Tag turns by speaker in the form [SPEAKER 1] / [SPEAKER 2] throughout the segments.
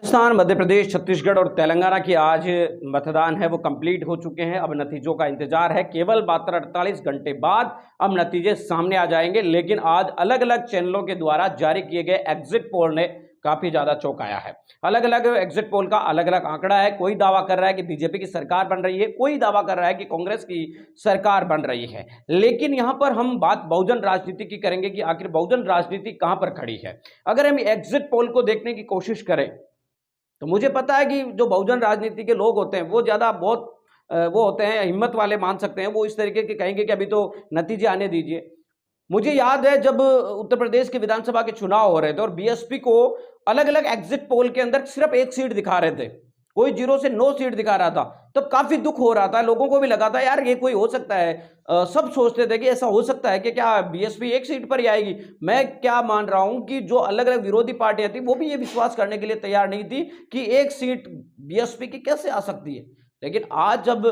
[SPEAKER 1] राजस्थान, मध्य प्रदेश, छत्तीसगढ़ और तेलंगाना की आज मतदान है वो कंप्लीट हो चुके हैं। अब नतीजों का इंतजार है। केवल मात्र 48 घंटे बाद अब नतीजे सामने आ जाएंगे। लेकिन आज अलग अलग चैनलों के द्वारा जारी किए गए एग्जिट पोल ने काफी ज्यादा चौंकाया है। अलग अलग एग्जिट पोल का अलग अलग आंकड़ा है। कोई दावा कर रहा है कि बीजेपी की सरकार बन रही है, कोई दावा कर रहा है कि कांग्रेस की सरकार बन रही है। लेकिन यहां पर हम बात बहुजन राजनीति की करेंगे कि आखिर बहुजन राजनीति कहां पर खड़ी है। अगर हम एग्जिट पोल को देखने की कोशिश करें तो मुझे पता है कि जो बहुजन राजनीति के लोग होते हैं वो ज़्यादा बहुत वो होते हैं, हिम्मत वाले मान सकते हैं। वो इस तरीके के कहेंगे कि अभी तो नतीजे आने दीजिए। मुझे याद है जब उत्तर प्रदेश के विधानसभा के चुनाव हो रहे थे और बीएसपी को अलग अलग एग्जिट पोल के अंदर सिर्फ एक सीट दिखा रहे थे, कोई 0 से 9 सीट दिखा रहा था, तो काफी दुख हो रहा था। लोगों को भी लगा था यार ये कोई हो सकता है। सब सोचते थे कि ऐसा हो सकता है कि क्या बीएसपी एक सीट पर ही आएगी। मैं क्या मान रहा हूं कि जो अलग अलग विरोधी पार्टियां थी वो भी ये विश्वास करने के लिए तैयार नहीं थी कि एक सीट बीएसपी की कैसे आ सकती है। लेकिन आज जब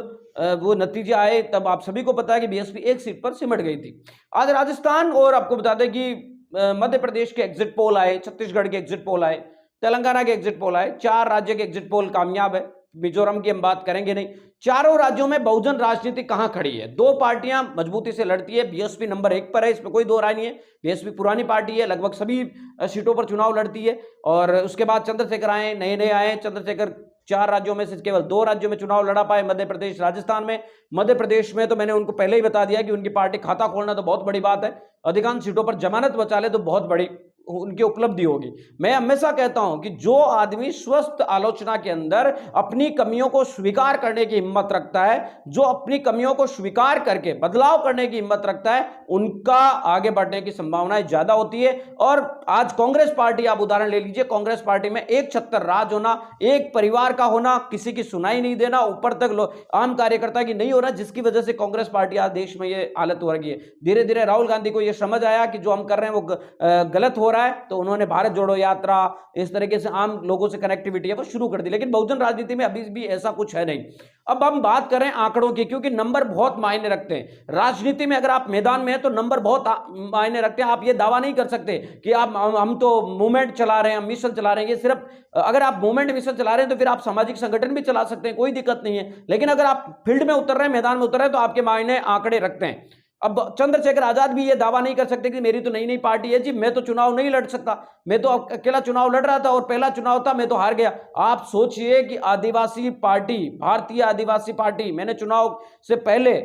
[SPEAKER 1] वो नतीजे आए तब आप सभी को पता है कि बीएसपी एक सीट पर सिमट गई थी। आज राजस्थान और आपको बता दें कि मध्य प्रदेश के एग्जिट पोल आए, छत्तीसगढ़ के एग्जिट पोल आए, तेलंगाना के एग्जिट पोल आए। 4 राज्य के एग्जिट पोल कामयाब है। मिजोरम की हम बात करेंगे नहीं। चारों राज्यों में बहुजन राजनीति कहां खड़ी है। 2 पार्टियां मजबूती से लड़ती है। बीएसपी नंबर 1 पर है, इसमें कोई दो राय नहीं है। बीएसपी पुरानी पार्टी है, लगभग सभी सीटों पर चुनाव लड़ती है। और उसके बाद चंद्रशेखर आए, नए नए आए। चंद्रशेखर 4 राज्यों में से केवल 2 राज्यों में चुनाव लड़ा पाए, मध्य प्रदेश, राजस्थान में। मध्य प्रदेश में तो मैंने उनको पहले ही बता दिया कि उनकी पार्टी खाता खोलना तो बहुत बड़ी बात है। अधिकांश सीटों पर जमानत बचा ले तो बहुत बड़ी उनकी उपलब्धि होगी। मैं हमेशा कहता हूं कि जो आदमी स्वस्थ आलोचना के अंदर अपनी कमियों को स्वीकार करने की हिम्मत रखता है, जो अपनी कमियों को स्वीकार करके बदलाव करने की हिम्मत रखता है, उनका आगे बढ़ने की संभावनाएं ज्यादा होती है। और आज कांग्रेस पार्टी, आप उदाहरण ले लीजिए, कांग्रेस पार्टी में एक छत्तर राज होना, एक परिवार का होना, किसी की सुनाई नहीं देना, ऊपर तक आम कार्यकर्ता की नहीं होना, जिसकी वजह से कांग्रेस पार्टी आज देश में ये हालत हो रही है। धीरे धीरे राहुल गांधी को यह समझ आया कि जो हम कर रहे हैं वो गलत हो रहा है, तो उन्होंने भारत जोड़ो यात्रा, इस तरीके से आम लोगों से कनेक्टिविटी है वो शुरू कर दी। लेकिन बहुजन राजनीति में अभी भी ऐसा कुछ है नहीं। अब हम बात करें आंकड़ों की, क्योंकि नंबर बहुत मायने रखते हैं राजनीति में। अगर आप मैदान में हैं तो नंबर बहुत मायने रखते हैं। आप ये दावा नहीं कर सकते कि हम तो मूवमेंट चला रहे हैं, हम मिशन चला रहे हैं। ये सिर्फ अगर आप मूवमेंट मिशन चला रहे हैं तो फिर आप सामाजिक संगठन भी चला सकते हैं, कोई दिक्कत नहीं है। लेकिन अगर आप फील्ड में उतर रहे हैं, मैदान में उतर रहे हैं, तो आपके मायने आंकड़े रखते हैं। अब चंद्रशेखर आजाद भी ये दावा नहीं कर सकते कि मेरी तो नई नई पार्टी है जी, मैं तो चुनाव नहीं लड़ सकता, मैं तो अकेला चुनाव लड़ रहा था और पहला चुनाव था, मैं तो हार गया। आप सोचिए कि आदिवासी पार्टी, भारतीय आदिवासी पार्टी, मैंने चुनाव से पहले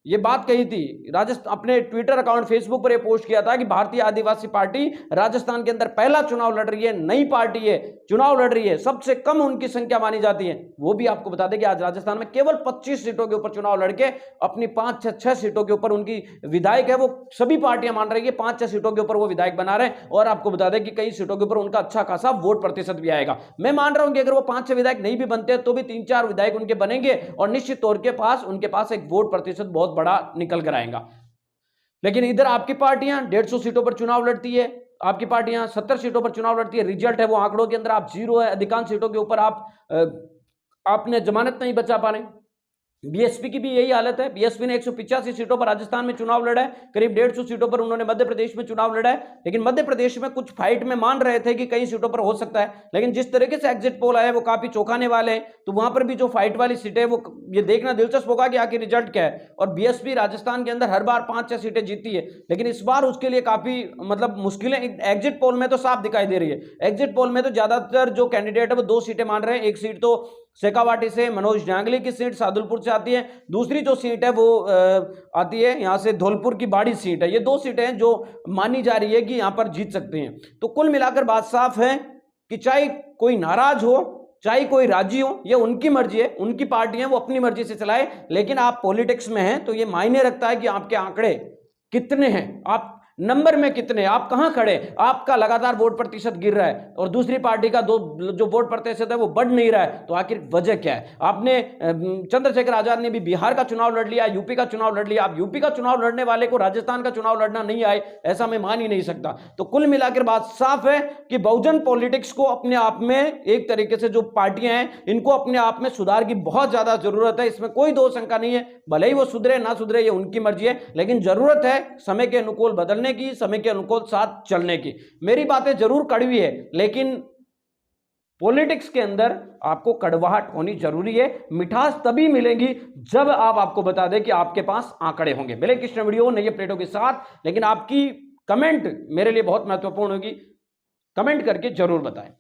[SPEAKER 1] ये बात कही थी, राजस्थान अपने ट्विटर अकाउंट, फेसबुक पर ये पोस्ट किया था कि भारतीय आदिवासी पार्टी राजस्थान के अंदर पहला चुनाव लड़ रही है, नई पार्टी है, चुनाव लड़ रही है, सबसे कम उनकी संख्या मानी जाती है। वो भी आपको बता दें कि आज राजस्थान में केवल 25 सीटों के ऊपर चुनाव लड़के अपनी 5-6 सीटों के ऊपर उनकी विधायक है वो सभी पार्टियां मान रही है, 5-6 सीटों के ऊपर वो विधायक बना रहे हैं। और आपको बता दें कि कई सीटों के ऊपर उनका अच्छा खासा वोट प्रतिशत भी आएगा। मैं मान रहा हूं कि अगर वो 5-6 विधायक नहीं भी बनते तो भी 3-4 विधायक उनके बनेंगे और निश्चित तौर के पास उनके पास एक वोट प्रतिशत बहुत बड़ा निकल कर आएगा। लेकिन इधर आपकी पार्टियां 150 सीटों पर चुनाव लड़ती है, आपकी पार्टियां 70 सीटों पर चुनाव लड़ती है। रिजल्ट है वो आंकड़ों के अंदर आप 0 है। अधिकांश सीटों के ऊपर आपने जमानत नहीं बचा पा रहे। बीएसपी की भी यही हालत है। बीएसपी ने 185 सीटों पर राजस्थान में चुनाव लड़ा है, करीब 150 सीटों पर उन्होंने मध्य प्रदेश में चुनाव लड़ा है। लेकिन मध्य प्रदेश में कुछ फाइट में मान रहे थे कि कई सीटों पर हो सकता है, लेकिन जिस तरीके से एग्जिट पोल आए वो काफी चौंकाने वाले हैं। तो वहां पर भी जो फाइट वाली सीटें, वो ये देखना दिलचस्प होगा कि आखिर रिजल्ट क्या है। और बीएसपी राजस्थान के अंदर हर बार 5-6 सीटें जीती है, लेकिन इस बार उसके लिए काफी मतलब मुश्किलें एग्जिट पोल में तो साफ दिखाई दे रही है। एग्जिट पोल में तो ज्यादातर जो कैंडिडेट है वो 2 सीटें मान रहे हैं। एक सीट तो शेखावाटी से मनोज जांगली की सीट सादुलपुर से आती है, दूसरी जो सीट है वो आती है यहां से धौलपुर की बाड़ी सीट है। ये 2 सीटें हैं जो मानी जा रही है कि यहां पर जीत सकते हैं। तो कुल मिलाकर बात साफ है कि चाहे कोई नाराज हो, चाहे कोई राजी हो, ये उनकी मर्जी है, उनकी पार्टी है, वो अपनी मर्जी से चलाए। लेकिन आप पॉलिटिक्स में हैं तो ये मायने रखता है कि आपके आंकड़े कितने हैं, आप नंबर में कितने, आप कहां खड़े। आपका लगातार वोट प्रतिशत गिर रहा है और दूसरी पार्टी का जो वोट प्रतिशत है वो बढ़ नहीं रहा है, तो आखिर वजह क्या है। आपने चंद्रशेखर आजाद ने भी बिहार का चुनाव लड़ लिया, यूपी का चुनाव लड़ लिया। आप यूपी का चुनाव लड़ने वाले को राजस्थान का चुनाव लड़ना नहीं आए, ऐसा मैं मान ही नहीं सकता। तो कुल मिलाकर बात साफ है कि बहुजन पॉलिटिक्स को अपने आप में, एक तरीके से जो पार्टियां हैं इनको अपने आप में सुधार की बहुत ज्यादा जरूरत है, इसमें कोई दो शंका नहीं है। भले ही वो सुधरे ना सुधरे ये उनकी मर्जी है, लेकिन जरूरत है समय के अनुकूल बदलने की, समय के अनुकूल साथ चलने की। मेरी बातें जरूर कड़वी है, लेकिन पॉलिटिक्स के अंदर आपको कड़वाहट होनी जरूरी है, मिठास तभी मिलेगी जब आपको बता दें कि आपके पास आंकड़े होंगे। मिले किस वीडियो नई अपडेटों के साथ, लेकिन आपकी कमेंट मेरे लिए बहुत महत्वपूर्ण होगी, कमेंट करके जरूर बताएं।